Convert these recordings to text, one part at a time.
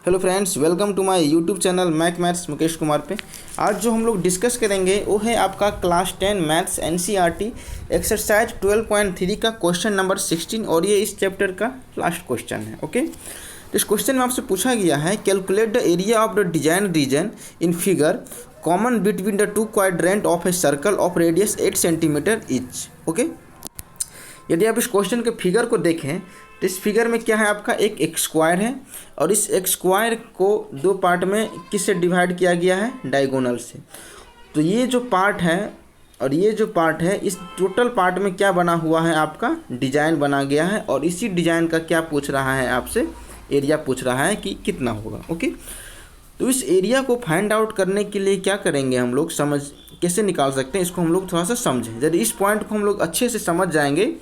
Hello friends, welcome to my YouTube channel maths Mukesh Kumar पे। आज जो हम लोग डिस्कस करेंगे वो है आपका क्लास 10 मैथ्स एनसीईआरटी एक्सरसाइज 12.3 का क्वेश्चन नंबर 16 और ये इस चैप्टर का लास्ट क्वेश्चन है। ओके, तो इस क्वेश्चन में आपसे पूछा गया है calculate the area of the design region in figure common between the two quadrant of a circle of radius 8 centimetre each. Okay, यदि आप इस क्वेश्चन के फिगर को देखें तो इस फिगर में क्या है, आपका एक स्क्वायर है और इस एक स्क्वायर को दो पार्ट में किससे डिवाइड किया गया है, डायगोनल से। तो ये जो पार्ट है और ये जो पार्ट है, इस टोटल पार्ट में क्या बना हुआ है, आपका डिजाइन बना गया है और इसी डिजाइन का क्या पूछ रहा है आपसे, एरिया पूछ रहा है कि कितना होगा। ओके, तो इस एरिया को फाइंड आउट करने के लिए क्या करेंगे हम लोग, समझ कैसे निकाल सकते हैं इसको हम लोग थोड़ा सा समझें। यदि इस पॉइंट को हम लोग अच्छे से समझ जाएंगे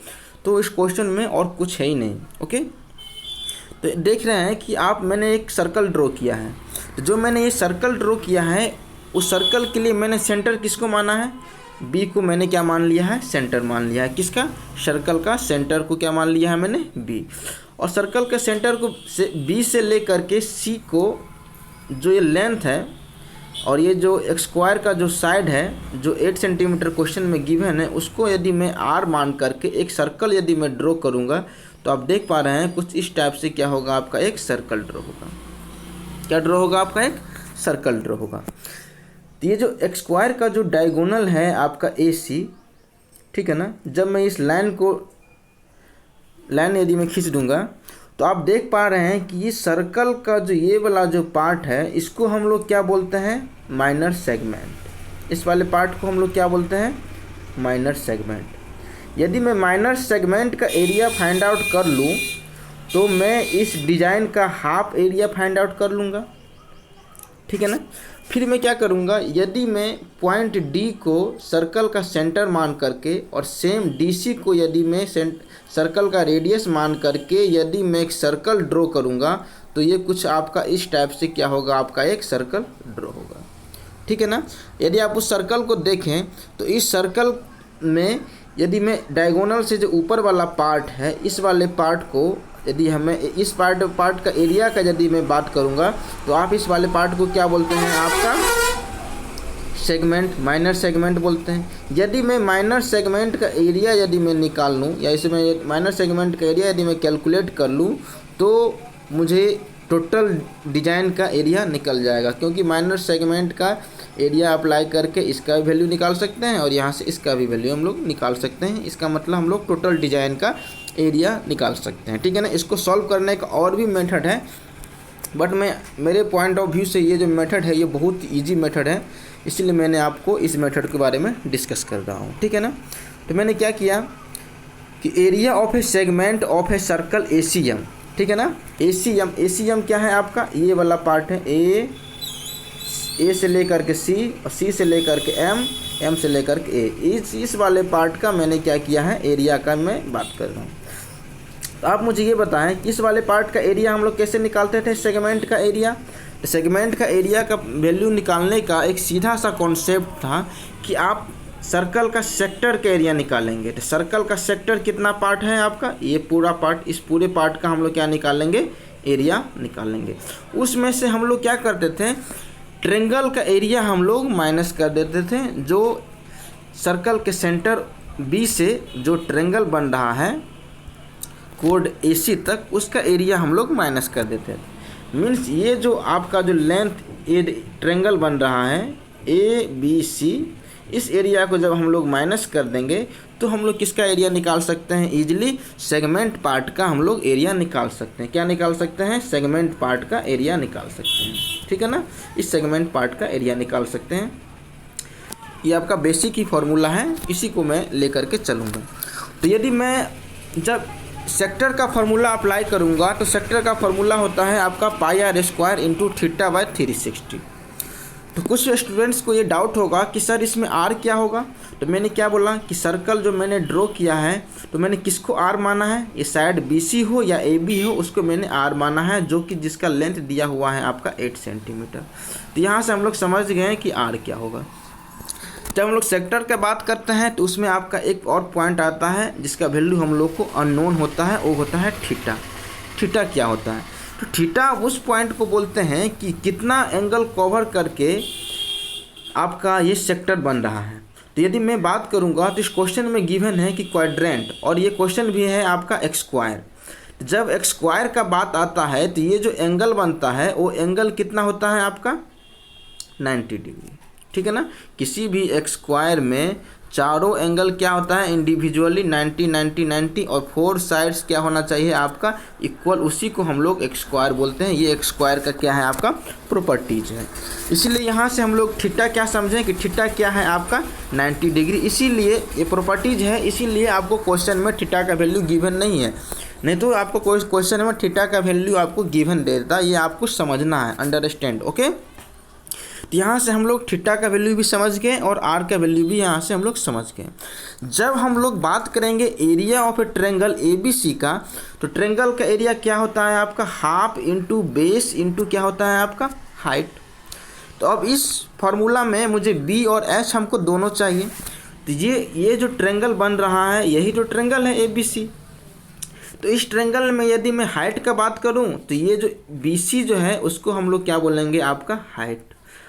तो इस क्वेश्चन में और कुछ है ही नहीं। ओके, तो देख रहे हैं कि मैंने एक सर्कल ड्रॉ किया है। तो जो मैंने ये सर्कल ड्रॉ किया है उस सर्कल के लिए मैंने सेंटर किसको माना है, बी को मैंने क्या मान लिया है, सेंटर मान लिया है। किसका, सर्कल का सेंटर को क्या मान लिया है मैंने, बी। और सर्कल के सेंटर को बी से लेकर के सी को जो ये लेंथ है और ये जो एक स्क्वायर का जो साइड है जो 8 सेंटीमीटर क्वेश्चन में गिवन है, उसको यदि मैं आर मान करके एक सर्कल यदि मैं ड्रॉ करूँगा तो आप देख पा रहे हैं कुछ इस टाइप से क्या होगा, आपका एक सर्कल ड्रॉ होगा। क्या ड्रॉ होगा, आपका एक सर्कल ड्रॉ होगा। तो ये जो एक स्क्वायर का जो डायगोनल है आपका ए सी, ठीक है ना, जब मैं इस लाइन यदि मैं खींच दूंगा तो आप देख पा रहे हैं कि ये सर्कल का जो ये वाला जो पार्ट है इसको हम लोग क्या बोलते हैं, माइनर सेगमेंट। इस वाले पार्ट को हम लोग क्या बोलते हैं, माइनर सेगमेंट। यदि मैं माइनर सेगमेंट का एरिया फाइंड आउट कर लूँ तो मैं इस डिज़ाइन का हाफ एरिया फाइंड आउट कर लूँगा, ठीक है ना। फिर मैं क्या करूँगा, यदि मैं पॉइंट डी को सर्कल का सेंटर मान करके और सेम डी सी को यदि मैं सर्कल का रेडियस मान करके यदि मैं एक सर्कल ड्रॉ करूँगा तो ये कुछ आपका इस टाइप से क्या होगा, आपका एक सर्कल ड्रॉ होगा, ठीक है ना। यदि आप उस सर्कल को देखें तो इस सर्कल में यदि मैं डायगोनल से जो ऊपर वाला पार्ट है इस वाले पार्ट को यदि हमें इस पार्ट का एरिया का यदि मैं बात करूंगा तो आप इस वाले पार्ट को क्या बोलते हैं, आपका सेगमेंट, माइनर सेगमेंट बोलते हैं। यदि मैं माइनर सेगमेंट का एरिया यदि मैं निकाल लूँ या इसे मैं माइनर सेगमेंट का एरिया यदि मैं कैलकुलेट कर लूँ तो मुझे टोटल डिजाइन का एरिया निकल जाएगा, क्योंकि माइनर सेगमेंट का एरिया अप्लाई करके इसका भी वैल्यू निकाल सकते हैं और यहाँ से इसका भी वैल्यू हम लोग निकाल सकते हैं। इसका मतलब हम लोग टोटल डिजाइन का एरिया निकाल सकते हैं, ठीक है ना। इसको सॉल्व करने का और भी मेथड है, बट मेरे पॉइंट ऑफ व्यू से ये जो मेथड है ये बहुत ईजी मेथड है, इसलिए मैंने आपको इस मेथड के बारे में डिस्कस कर रहा हूँ, ठीक है ना। तो मैंने क्या किया कि area of A segment of a circle ACM, ठीक है ना। एसीएम क्या है, आपका ये वाला पार्ट है, ए से लेकर के सी और सी से लेकर के एम से लेकर के ए, इस वाले पार्ट का मैंने क्या किया है, एरिया का मैं बात कर रहा हूँ। तो आप मुझे ये बताएं कि इस वाले पार्ट का एरिया हम लोग कैसे निकालते थे, सेगमेंट का एरिया। तो सेगमेंट का एरिया का वैल्यू निकालने का एक सीधा सा कॉन्सेप्ट था कि आप सर्कल का सेक्टर का एरिया निकालेंगे। तो सर्कल का सेक्टर कितना पार्ट है आपका, ये पूरा पार्ट, इस पूरे पार्ट का हम लोग क्या निकालेंगे, एरिया निकालेंगे। उसमें से हम लोग क्या करते थे, ट्रेंगल का एरिया हम लोग माइनस कर देते थे। जो सर्कल के सेंटर बी से जो ट्रेंगल बन रहा है कोड AC तक, उसका एरिया हम लोग माइनस कर देते हैं। मीन्स ये जो आपका जो लेंथ ये ट्रेंगल बन रहा है ABC, इस एरिया को जब हम लोग माइनस कर देंगे तो हम लोग किसका एरिया निकाल सकते हैं, ईजिली सेगमेंट पार्ट का हम लोग एरिया निकाल सकते हैं। क्या निकाल सकते हैं, सेगमेंट पार्ट का एरिया निकाल सकते हैं, ठीक है ना। इस सेगमेंट पार्ट का एरिया निकाल सकते हैं। ये आपका बेसिक ही फॉर्मूला है, इसी को मैं लेकर के चलूँगा। तो यदि मैं जब सेक्टर का फार्मूला अप्लाई करूँगा तो सेक्टर का फार्मूला होता है आपका pi r square into theta by 360। तो कुछ स्टूडेंट्स को ये डाउट होगा कि सर इसमें आर क्या होगा। तो मैंने क्या बोला कि सर्कल जो मैंने ड्रॉ किया है तो मैंने किसको आर माना है, ये साइड BC हो या AB हो उसको मैंने आर माना है, जो कि जिसका लेंथ दिया हुआ है आपका 8 सेंटीमीटर। तो यहाँ से हम लोग समझ गए कि आर क्या होगा। जब हम लोग सेक्टर की बात करते हैं तो उसमें आपका एक और पॉइंट आता है जिसका वैल्यू हम लोग को अननोन होता है, वो होता है थीटा। थीटा क्या होता है, तो थीटा उस पॉइंट को बोलते हैं कि कितना एंगल कवर करके आपका ये सेक्टर बन रहा है। तो यदि मैं बात करूँगा तो इस क्वेश्चन में गिवन है कि क्वाड्रेंट, और ये क्वेश्चन भी है आपका एक्स स्क्वायर। जब एक्स स्क्वायर का बात आता है तो ये जो एंगल बनता है वो एंगल कितना होता है आपका 90 डिग्री, ठीक है ना। किसी भी एक्स स्क्वायर में चारों एंगल क्या होता है इंडिविजुअली 90 90 90 और 4 साइड्स क्या होना चाहिए आपका इक्वल, उसी को हम लोग एक्स स्क्वायर बोलते हैं। ये एक्स स्क्वायर का क्या है आपका प्रॉपर्टीज है। इसीलिए यहाँ से हम लोग थीटा क्या समझें कि थीटा क्या है आपका 90 डिग्री, इसीलिए ये प्रॉपर्टीज है। इसीलिए आपको क्वेश्चन में थीटा का वैल्यू गिवन नहीं है, नहीं तो आपको कोई क्वेश्चन में थीटा का वैल्यू आपको गिवन दे देता है। ये आपको समझना है, अंडरस्टैंड, ओके। तो यहाँ से हम लोग थीटा का वैल्यू भी समझ गए और आर का वैल्यू भी यहाँ से हम लोग समझ गए। जब हम लोग बात करेंगे area of A triangle ABC का, तो ट्रायंगल का एरिया क्या होता है आपका हाफ इंटू बेस इंटू क्या होता है आपका हाइट। तो अब इस फॉर्मूला में मुझे B और H हमको दोनों चाहिए। तो ये जो ट्रायंगल बन रहा है यही तो ट्रायंगल है ABC। तो इस ट्रायंगल में यदि मैं हाइट का बात करूँ तो ये जो BC जो है उसको हम लोग क्या बोलेंगे आपका हाइट,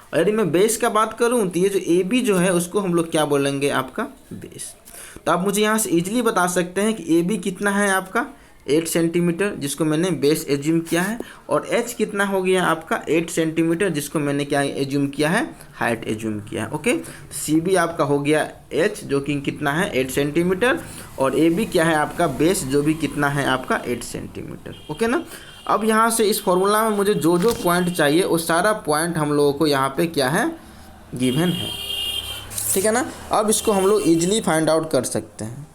और यदि मैं बेस का बात करूं तो ये जो AB जो है उसको हम लोग क्या बोलेंगे आपका बेस। तो आप मुझे यहाँ से इजीली बता सकते हैं कि AB कितना है आपका 8 सेंटीमीटर, जिसको मैंने बेस एज्यूम किया है, और H कितना हो गया आपका 8 सेंटीमीटर, जिसको मैंने क्या एज्यूम किया है हाइट एज्यूम किया है, ओके। CB आपका हो गया H जो कि कितना है 8 सेंटीमीटर, और AB क्या है आपका बेस जो भी कितना है आपका 8 सेंटीमीटर, ओके ना। अब यहाँ से इस फॉर्मूला में मुझे जो जो पॉइंट चाहिए वो सारा पॉइंट हम लोगों को यहाँ पे क्या है गिवन है, ठीक है ना। अब इसको हम लोग इजीली फाइंड आउट कर सकते हैं।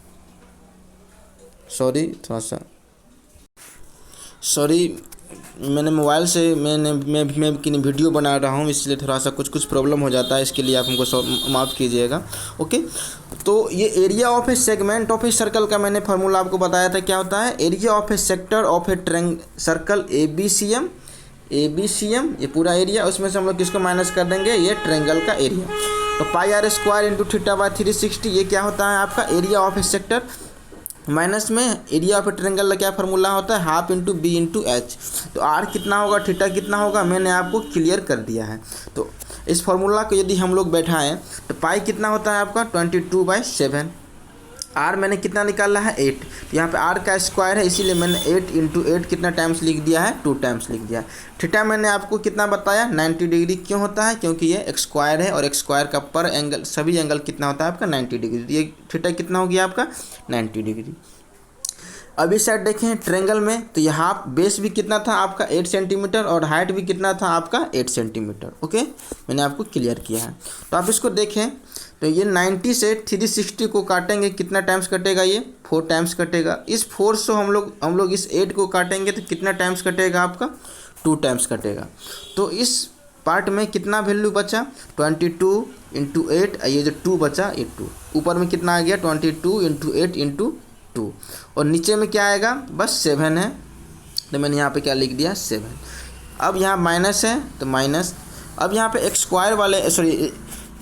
सॉरी मैंने मोबाइल से मैं वीडियो बना रहा हूँ, इसलिए थोड़ा सा कुछ प्रॉब्लम हो जाता है, इसके लिए आप हमको माफ़ कीजिएगा, ओके। तो ये area of A segment of a circle का मैंने फार्मूला आपको बताया था। क्या होता है area of a sector of a circle ABCM, ये पूरा एरिया, उसमें से हम लोग किसको माइनस कर देंगे ये ट्रायंगल का एरिया। तो πr² इंटू थीटा बाय 360 ये क्या होता है आपका area of a sector, minus में एरिया ऑफ ए ट्रायंगल का क्या फार्मूला होता है half into B into H। तो R कितना होगा थीटा कितना होगा मैंने आपको क्लियर कर दिया है। तो इस फार्मूला को यदि हम लोग बैठाएं तो पाई कितना होता है आपका 22/7, R मैंने कितना निकाला है 8। तो यहाँ पे R का स्क्वायर है इसीलिए मैंने 8 इंटू 8 कितना टाइम्स लिख दिया है 2 टाइम्स लिख दिया है। थीटा मैंने आपको कितना बताया 90 डिग्री, क्यों होता है क्योंकि ये एक्स स्क्वायर है, और एक्स स्क्वायर का पर एंगल सभी एंगल कितना होता है आपका 90 डिग्री। तो ये थीटा कितना हो गया आपका 90 डिग्री। अब इस साइड देखें ट्रायंगल में, तो यहाँ बेस भी कितना था आपका 8 सेंटीमीटर और हाइट भी कितना था आपका 8 सेंटीमीटर, ओके। मैंने आपको क्लियर किया है। तो आप इसको देखें तो ये 90 से 360 को काटेंगे कितना टाइम्स कटेगा ये 4 टाइम्स कटेगा। इस 4 से हम लोग इस 8 को काटेंगे तो कितना टाइम्स कटेगा आपका 2 टाइम्स कटेगा। तो इस पार्ट में कितना वैल्यू बचा 22 इंटू 8, ये जो 2 बचा ये 2, ऊपर में कितना आ गया 22 इंटू 8 इंटू 2, और नीचे में क्या आएगा बस 7 है। तो मैंने यहाँ पे क्या लिख दिया 7। अब यहाँ माइनस है तो माइनस। अब यहाँ पे एक्स स्क्वायर वाले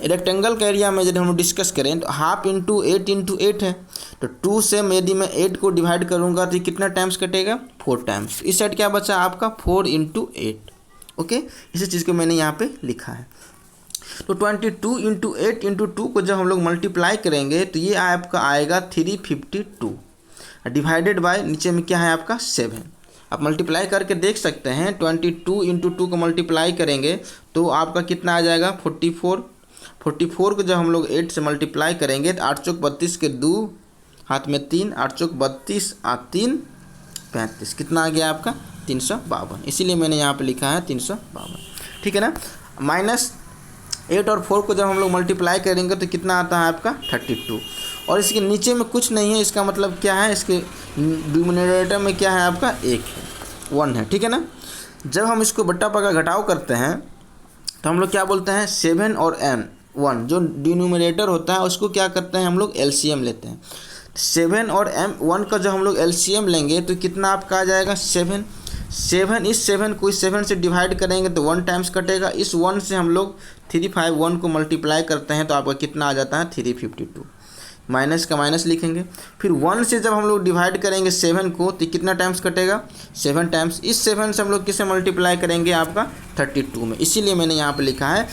रेक्टेंगल का एरिया में यदि हम डिस्कस करें तो हाफ इंटू 8 इंटू 8 है। तो 2 से यदि मैं 8 को डिवाइड करूँगा तो कितना टाइम्स कटेगा 4 टाइम्स। इस साइड क्या बचा आपका 4 इंटू 8, ओके। इसी चीज़ को मैंने यहाँ पे लिखा है। तो 22 इंटू 8 इंटू 2 को जब हम लोग मल्टीप्लाई करेंगे तो ये आपका आएगा 352 डिवाइडेड बाय नीचे में क्या है आपका 7। आप मल्टीप्लाई करके देख सकते हैं 22 इंटू 2 को मल्टीप्लाई करेंगे तो आपका कितना आ जाएगा 44 को जब हम लोग 8 से मल्टीप्लाई करेंगे तो 8 चौक 32 के 2 हाथ में 3, 8 चौक 32 और 3 35, कितना आ गया आपका 352। इसीलिए मैंने यहाँ पे लिखा है 352, ठीक है ना। माइनस 8 और 4 को जब हम लोग मल्टीप्लाई करेंगे तो कितना आता है आपका 32, और इसके नीचे में कुछ नहीं है। इसका मतलब क्या है इसके डिनोमिनेटर में क्या है आपका 1 है, ठीक है ना। जब हम इसको बट्टा पका घटाव करते हैं तो हम लोग क्या बोलते हैं 7 और M1 जो डिनोमिनेटर होता है उसको क्या करते हैं हम लोग LCM लेते हैं। 7 और M1 का जब हम लोग LCM लेंगे तो कितना आपका आ जाएगा 7। इस 7 को इस 7 से डिवाइड करेंगे तो 1 टाइम्स कटेगा। इस 1 से हम लोग 351 को मल्टीप्लाई करते हैं तो आपका कितना आ जाता है 352। माइनस का माइनस लिखेंगे। फिर 1 से जब हम लोग डिवाइड करेंगे 7 को तो कितना टाइम्स कटेगा, 7 टाइम्स। इस 7 से हम लोग किसे मल्टीप्लाई करेंगे, आपका 32 में। इसीलिए मैंने यहाँ पे लिखा है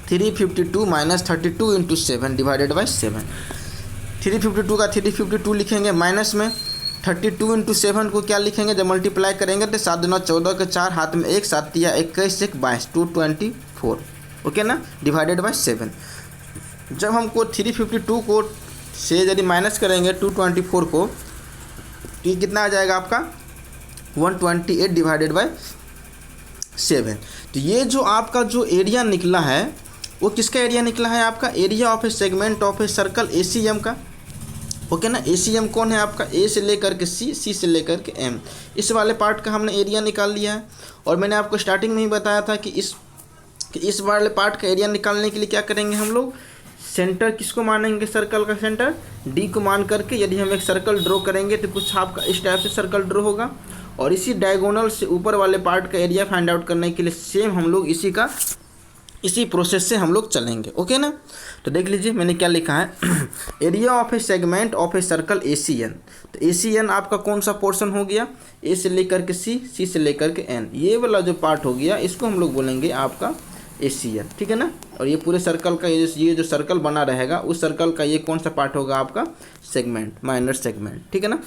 352 माइनस 32 इंटू 7 डिवाइडेड बाई 7। 352 का 352 लिखेंगे, माइनस में 32 इंटू 7 को क्या लिखेंगे, जब मल्टीप्लाई करेंगे तो 7 दूना 14 के 4, हाथ में 1, 7 या 21, 1 22, 224, ओके ना, डिवाइडेड बाई 7। जब हमको 352 को से यदि माइनस करेंगे 224 को तो ये कितना आ जाएगा आपका 128 डिवाइडेड बाई 7। तो ये जो आपका जो एरिया निकला है वो किसका एरिया निकला है, आपका area of A segment of a circle ACM का, ओके ना। ACM कौन है आपका, A से लेकर के C, C से लेकर के M, इस वाले पार्ट का हमने एरिया निकाल लिया है। और मैंने आपको स्टार्टिंग में ही बताया था कि इस वाले पार्ट का एरिया निकालने के लिए क्या करेंगे हम लोग, सेंटर किसको मानेंगे, सर्कल का सेंटर D को मान करके यदि हम एक सर्कल ड्रॉ करेंगे तो कुछ आपका इस टाइप से सर्कल ड्रॉ होगा। और इसी डायगोनल से ऊपर वाले पार्ट का एरिया फाइंड आउट करने के लिए सेम हम लोग इसी प्रोसेस से हम लोग चलेंगे, ओके ना। तो देख लीजिए मैंने क्या लिखा है area of A segment of a circle ACN। तो ACN आपका कौन सा पोर्शन हो गया, A से लेकर के C, C से लेकर के N, ये वाला जो पार्ट हो गया इसको हम लोग बोलेंगे आपका ACN, ठीक है ना। और ये पूरे सर्कल का ये जो सर्कल बना रहेगा उस सर्कल का ये कौन सा पार्ट होगा, आपका सेगमेंट, माइनर सेगमेंट, ठीक है ना।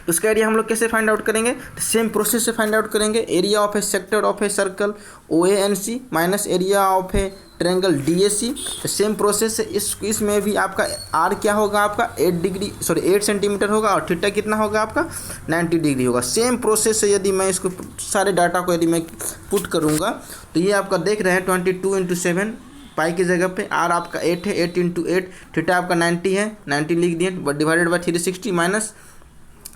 उसका एरिया हम लोग कैसे फाइंड आउट करेंगे, सेम प्रोसेस से फाइंड आउट करेंगे। Area of a sector of a circle OANC minus area of A triangle DAC, same process से इसमें भी आपका R क्या होगा, आपका 8 सेंटीमीटर होगा और थीटा कितना होगा, आपका 90 डिग्री होगा। सेम प्रोसेस से यदि मैं इसको सारे डाटा को यदि मैं पुट करूँगा तो ये आपका देख रहे हैं 22 इंटू 7 पाई की जगह पे R आपका 8 है, 8 इंटू 8, थीटा आपका 90 है, 90 लिख दिए, but divided by 360 minus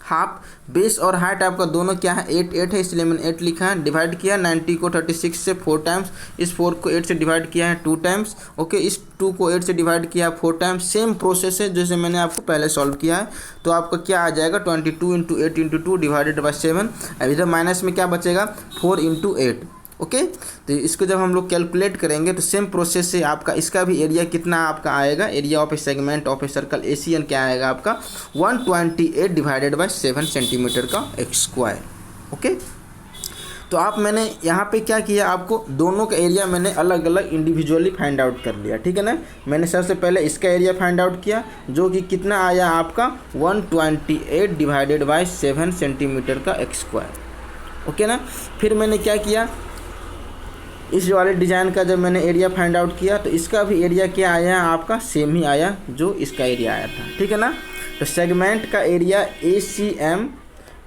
half. Base और हाइट आपका दोनों क्या है, 8 है, इसलिए मैंने 8 लिखा है। डिवाइड किया 90 को 36 से 4 टाइम्स, इस 4 को 8 से डिवाइड किया है 2 टाइम्स, ओके। इस 2 को 8 से डिवाइड किया 4 टाइम्स। सेम प्रोसेस है जैसे मैंने आपको पहले सॉल्व किया है। तो आपका क्या आ जाएगा 22 इंटू 8 इंटू 2 डिवाइडेड बाई 7। अब इधर माइनस में क्या बचेगा 4 इंटू 8, ओके। तो इसको जब हम लोग कैलकुलेट करेंगे तो सेम प्रोसेस से आपका इसका भी एरिया कितना आपका आएगा, area of A segment of a circle ACN क्या आएगा आपका 128 डिवाइडेड बाई 7 सेंटीमीटर का स्क्वायर, ओके। तो आप मैंने यहाँ पे क्या किया, आपको दोनों का एरिया मैंने अलग अलग इंडिविजुअली फाइंड आउट कर लिया, ठीक है ना। मैंने सबसे पहले इसका एरिया फाइंड आउट किया जो कि कितना आया आपका 128 डिवाइडेड बाई 7 सेंटीमीटर का स्क्वायर, ओके ना। फिर मैंने क्या किया, इस वाले डिज़ाइन का जब मैंने एरिया फाइंड आउट किया तो इसका भी एरिया क्या आया आपका, सेम ही आया जो इसका एरिया आया था, ठीक है ना। तो सेगमेंट का एरिया ACM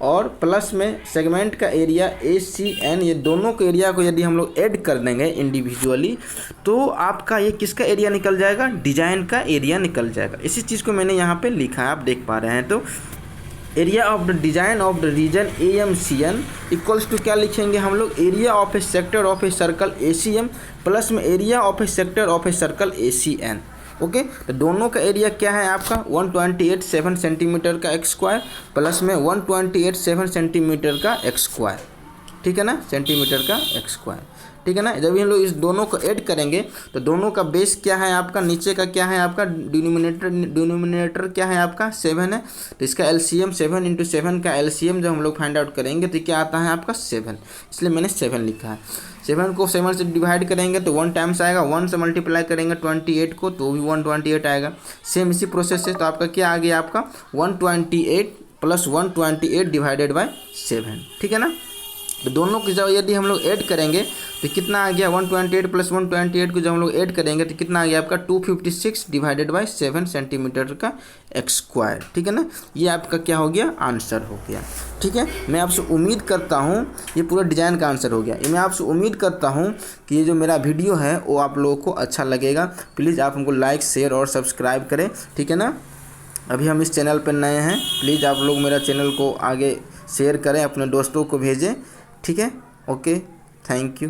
और प्लस में सेगमेंट का एरिया ACN, ये दोनों के एरिया को यदि हम लोग ऐड कर देंगे इंडिविजुअली तो आपका ये किसका एरिया निकल जाएगा, डिज़ाइन का एरिया निकल जाएगा। इसी चीज़ को मैंने यहाँ पे लिखा है, आप देख पा रहे हैं। तो area of the design of the region AMCN equals to क्या लिखेंगे हम लोग, area of a sector of a circle ACM plus में area of a sector of a circle ACN, okay. तो दोनों का एरिया क्या है आपका 128.7 सेंटीमीटर का स्क्वायर प्लस में 128.7 सेंटीमीटर का स्क्वायर, ठीक है ना, सेंटीमीटर का स्क्वायर, ठीक है ना। जब हम लोग इस दोनों को ऐड करेंगे तो दोनों का बेस क्या है आपका, नीचे का क्या है आपका डिनोमिनेटर क्या है आपका 7 है। तो इसका LCM 7 इंटू 7 का LCM जब हम लोग फाइंड आउट करेंगे तो क्या आता है आपका 7, इसलिए मैंने 7 लिखा है। 7 को 7 से डिवाइड करेंगे तो 1 टाइम्स आएगा, 1 से मल्टीप्लाई करेंगे 28 को तो भी 128 आएगा। सेम इसी प्रोसेस से तो आपका क्या आ गया आपका 128 प्लस 128 डिवाइडेड बाई 7, ठीक है ना। तो दोनों को जब यदि हम लोग ऐड करेंगे तो कितना आ गया 128 प्लस 128 को जब हम लोग ऐड करेंगे तो कितना आ गया आपका 256 डिवाइडेड बाई 7 सेंटीमीटर का स्क्वायर, ठीक है ना। ये आपका क्या हो गया, आंसर हो गया, ठीक है। मैं आपसे उम्मीद करता हूँ ये पूरा डिज़ाइन का आंसर हो गया। मैं आपसे उम्मीद करता हूँ कि ये जो मेरा वीडियो है वो आप लोगों को अच्छा लगेगा। प्लीज़ आप हमको लाइक शेयर और सब्सक्राइब करें, ठीक है ना। अभी हम इस चैनल पर नए हैं, प्लीज़ आप लोग मेरा चैनल को आगे शेयर करें, अपने दोस्तों को भेजें, ठीक है। Okay, thank you.